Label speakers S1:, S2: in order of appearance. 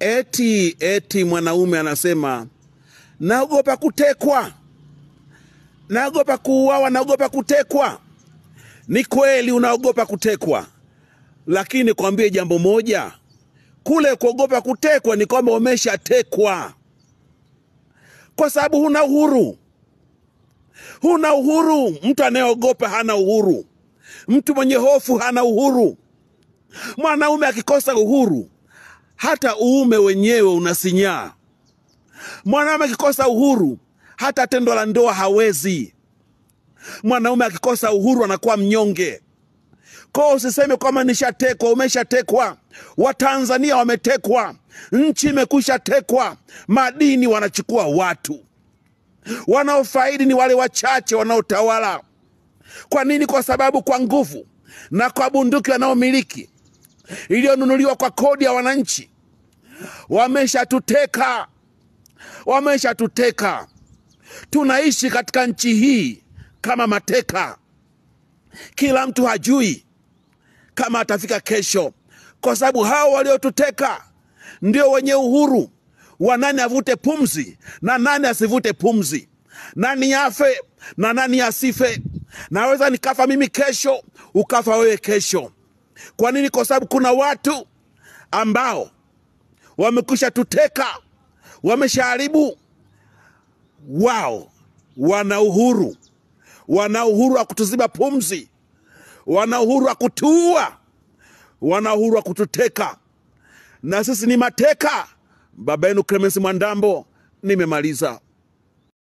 S1: Eti mwanaume anasema naogopa kutekwa, naogopa kuuawa, naogopa kutekwa. Ni kweli unaogopa kutekwa, lakini kwambie jambo moja, kule kuogopa kutekwa ni kwamba umeshatekwa, kwa sababu huna uhuru. Huna uhuru. Mtu anayeogopa hana uhuru. Mtu mwenye hofu hana uhuru. Mwanaume akikosa uhuru, hata uume wenyewe unasinyaa. Mwanaume akikosa uhuru, hata tendo la ndoa hawezi. Mwanaume akikosa uhuru anakuwa mnyonge. Kwa usiseme kwamba nishatekwa. Umeshatekwa. Watanzania wametekwa. Nchi imekwisha tekwa. Madini wanachukua watu. Wanaofaidi ni wale wachache wanaotawala. Kwa nini? Kwa sababu kwa nguvu na kwa bunduki wanaomiliki, iliyonunuliwa kwa kodi ya wananchi, wameshatuteka. Wameshatuteka. Tunaishi katika nchi hii kama mateka. Kila mtu hajui kama atafika kesho, kwa sababu hao waliotuteka ndio wenye uhuru wa nani avute pumzi na nani asivute pumzi, nani afe na nani asife. Naweza nikafa mimi kesho, ukafa wewe kesho. Kwa nini? Kwa sababu kuna watu ambao wamekwisha tuteka, wameshaharibu. Wao wana uhuru. Wana uhuru wa kutuziba pumzi. Wana uhuru wa kutuua. Wana uhuru wa kututeka. Na sisi ni mateka. Baba yenu Clemence Mwandambo, nimemaliza.